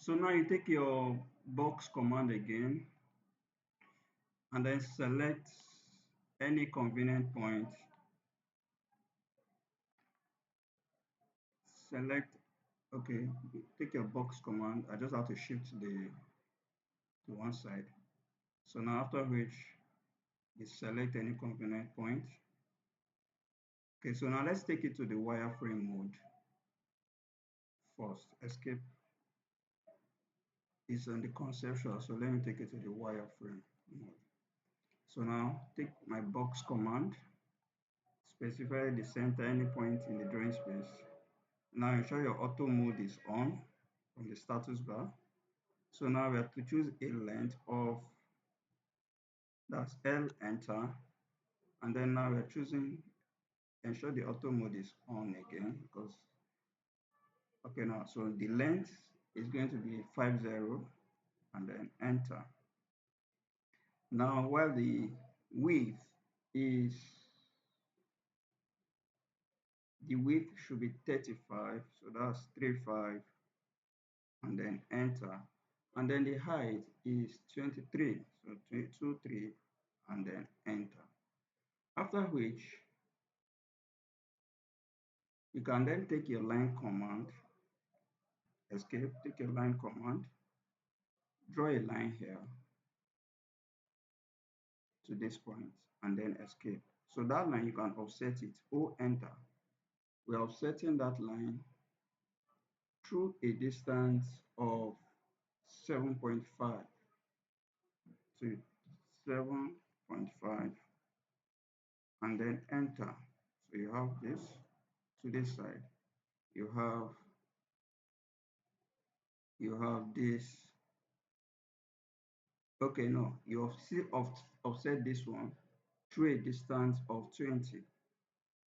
So now you take your box command again and then select any convenient point. Select, okay, take your box command. I just have to shift to one side. So now after which you select any convenient point. Okay, so now let's take it to the wireframe mode first. Escape is on the conceptual, so let me take it to the wireframe mode. So now take my box command, specify the center any point in the drawing space. Now ensure your auto mode is on from the status bar. So now we have to choose a length of, that's L, enter, and then now we're choosing, ensure the auto mode is on again because, okay, now so the length is going to be 50 and then enter. Now while the width is, the width should be 35, so that's 35 and then enter. And then the height is 23, so 23 and then enter. After which you can then take your line command, escape, take your line command, draw a line here to this point and then escape. So that line you can offset it, or enter. We're offsetting that line through a distance of 7.5 to 7.5 and then enter. So you have this to this side. You have this. Okay, no, you offset this one through a distance of 20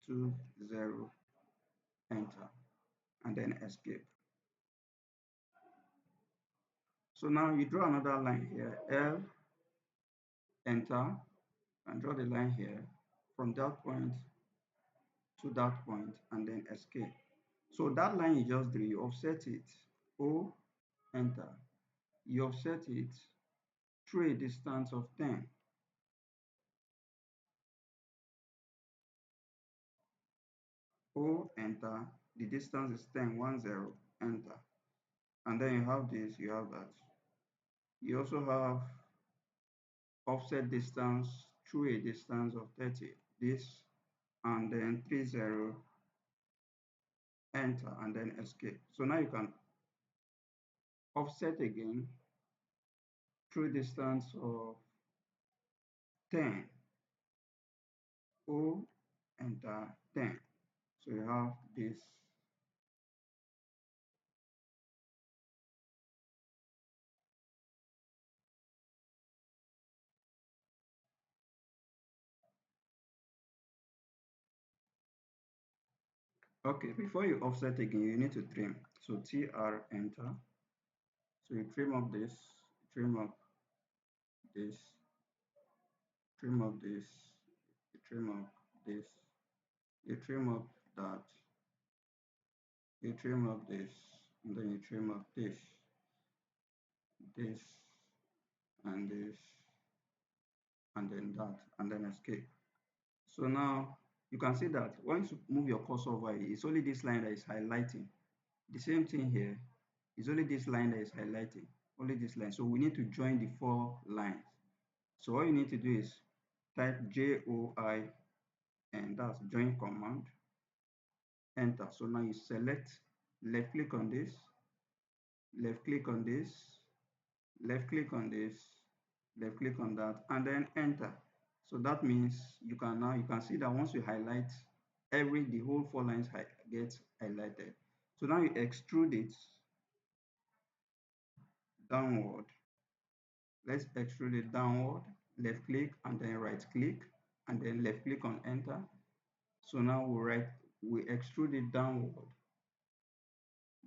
to 0, enter, and then escape. So now you draw another line here, L, enter, and draw the line here from that point to that point and then escape. So that line you just drew, you offset it, O, enter. You offset it through a distance of 10. O, enter. The distance is 10, 1, 0, enter. And then you have this, you have that. You also have offset distance through a distance of 30, this, and then 30, enter, and then escape. So now you can offset again through distance of 10, O, enter, 10. So you have this. Okay, before you offset again, you need to trim. So TR, enter. So you trim up this, trim up this, trim up this, you trim up this, you trim up that, you trim up this, and then you trim up this, this, and this, and then that, and then escape. So now you can see that once you move your cursor over it, it's only this line that is highlighting. The same thing here, it's only this line that is highlighting, only this line. So we need to join the 4 lines. So all you need to do is type JOI, and that's join command, enter. So now you select, left click on this, left click on this, left click on this, left click on that, and then enter. So that means you can see that once you highlight, the whole 4 lines gets highlighted. So now you extrude it downward. Let's extrude it downward, left click and then right click and then left click on enter. So now we extrude it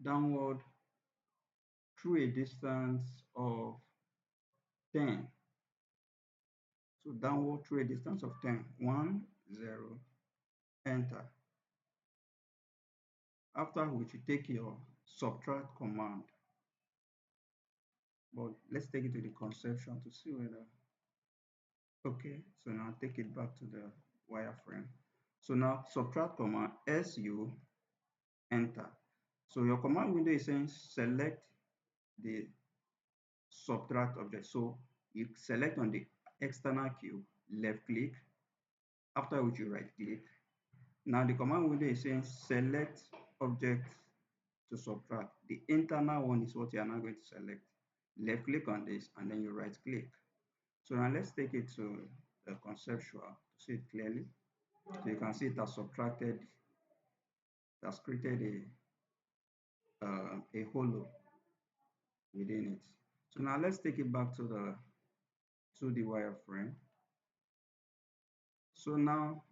downward through a distance of 10. So downward through a distance of 10. 1, 0, enter. After which you take your subtract command But let's take it to the conception to see whether. Okay, so now take it back to the wireframe. So now subtract command SU enter. So your command window is saying select the subtract object. So you select on the external cube, left click, after which you right click. Now the command window is saying select object to subtract. The internal one is what you are now going to select. Left click on this and then you right click. So now let's take it to the conceptual to see it clearly. So you can see it has subtracted, it has created a hollow within it. So now let's take it back to the wireframe. So now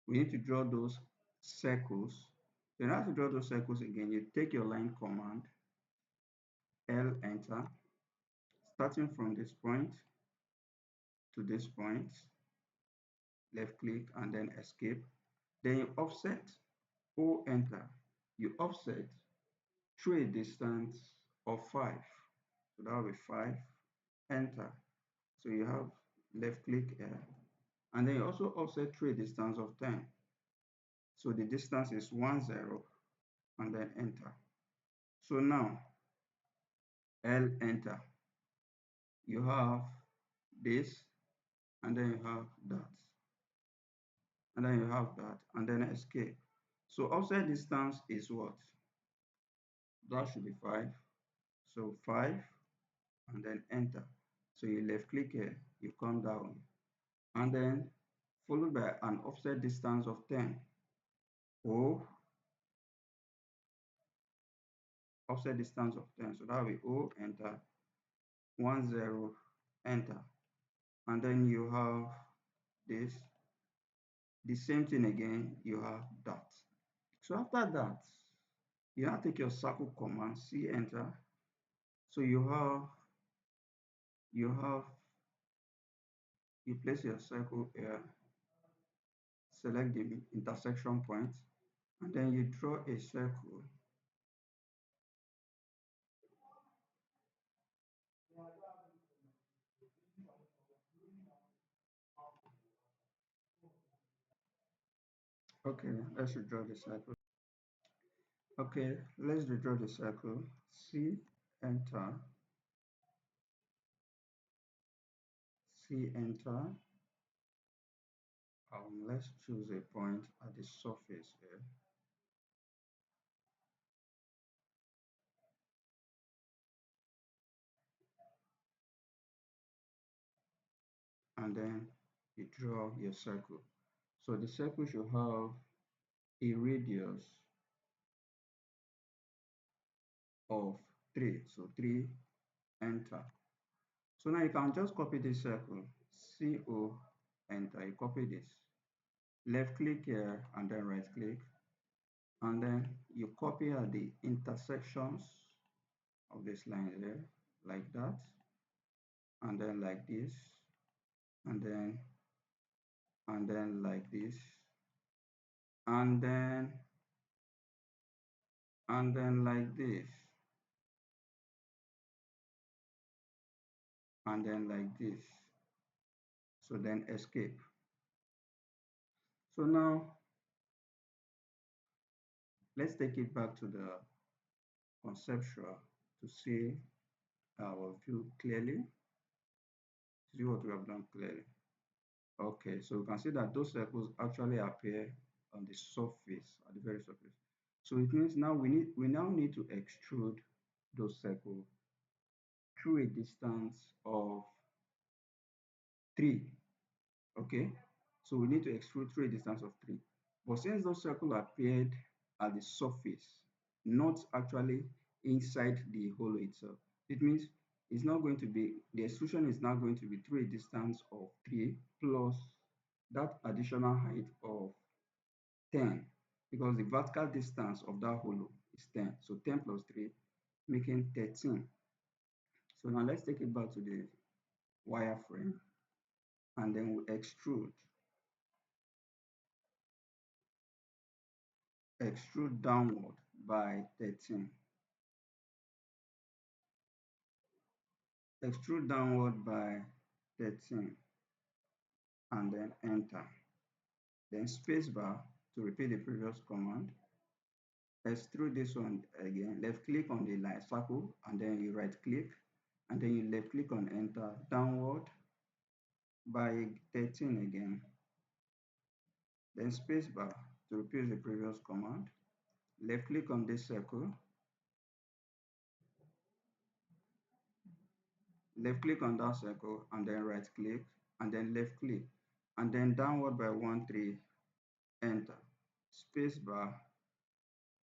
we need to draw those circles. So in order to draw those circles again, you take your line command, L enter, starting from this point to this point, left click and then escape. Then you offset, O enter. You offset through a distance of 5. So that will be 5, enter. So you have left click here. And then you also offset through a distance of 10. So the distance is 1, 0, and then enter. So now, L enter. You have this, and then you have that, and then you have that, and then escape. So offset distance is what? That should be 5. So 5, and then enter. So you left click here, you come down, and then followed by an offset distance of 10. O, offset distance of 10. So that will be O, enter, 1, 0, enter. And then you have this, the same thing again, you have that. So after that, you now take your circle command, C enter. So you you place your circle here, select the intersection point, and then you draw a circle. Okay, let's redraw the circle. Okay, let's redraw the circle. C enter, C enter. Let's choose a point at the surface here. And then you draw your circle. So the circle should have a radius of 3. So 3, enter. So now you can just copy this circle. CO, enter. You copy this. Left click here and then right click. And then you copy at the intersections of this line there, like that. And then like this. And then like this. And then like this. And then like this. So then escape. So now let's take it back to the conceptual to see our view clearly, see what we have done clearly. Okay, so you can see that those circles actually appear on the surface, at the very surface. So it means now we now need to extrude those circles through a distance of 3. Okay, so we need to extrude through a distance of 3. But since those circles appeared at the surface, not actually inside the hollow itself, it means it's not going to be, the extrusion is now going to be through a distance of 3 plus that additional height of 10, because the vertical distance of that hollow is 10. So 10 plus 3 making 13. So now let's take it back to the wireframe and then we extrude downward by 13. extrude downward by 13 and then enter. Then spacebar to repeat the previous command. Extrude this one again, left click on the line circle and then you right click and then you left click on enter, downward by 13 again. Then spacebar to repeat the previous command. Left click on this circle, left click on that circle and then right click and then left click and then downward by 1 3, enter. Spacebar,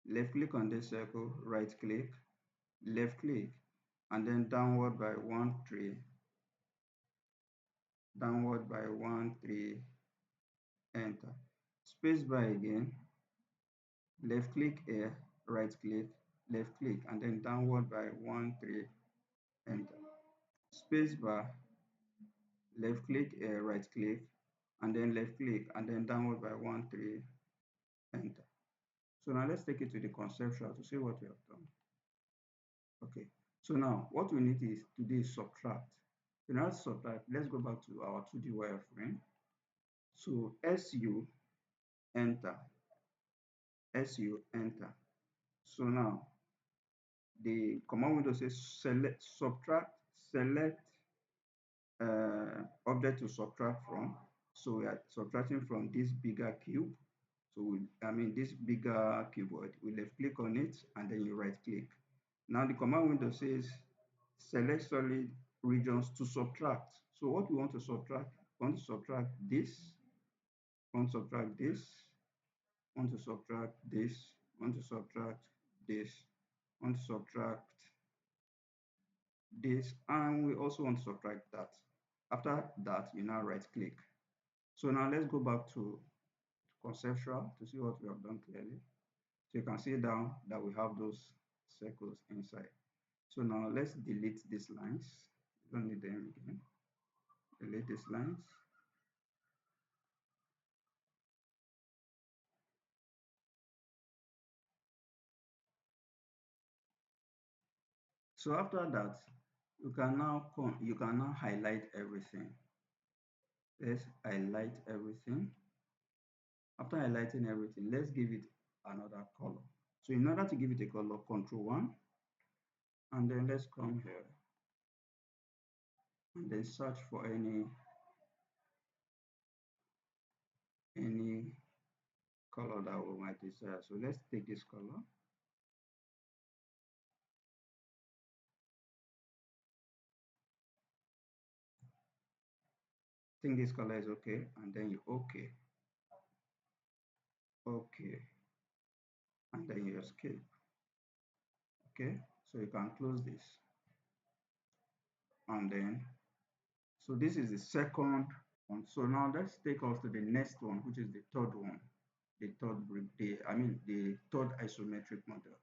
left click on this circle, right click, left click and then downward by 1 3, downward by 1 3, enter. Spacebar again, left click here, right click, left click and then downward by 1 3, enter. Spacebar, left click here, right click and then left click and then downward by 1 3, enter. So now let's take it to the conceptual to see what we have done. Okay, so now what we need is to do is subtract. So now subtract, let's go back to our 2D wireframe. So SU, enter, SU, enter. So now the command window says select, subtract, select object to subtract from. So we are subtracting from this bigger cube. So this bigger cuboid, we left click on it and then you right click. Now the command window says select solid regions to subtract. So what we want to subtract, we want to subtract this, want to subtract this, want to subtract this, want to subtract this, want to subtract this, and we also want to subtract that. After that, you now right click. So now let's go back to conceptual to see what we have done clearly. So you can see down that we have those circles inside. So now let's delete these lines. We don't need them again. Delete these lines. So after that, you can now highlight everything. Let's highlight everything. After highlighting everything, let's give it another color. So in order to give it a color, Control 1, and then let's come here and then search for any color that we might desire. So let's take this color. Think this color is okay, and then you okay, okay, and then you escape. Okay, so you can close this, and then so this is the second one. So now let's take us to the next one, which is the third one, the third isometric model.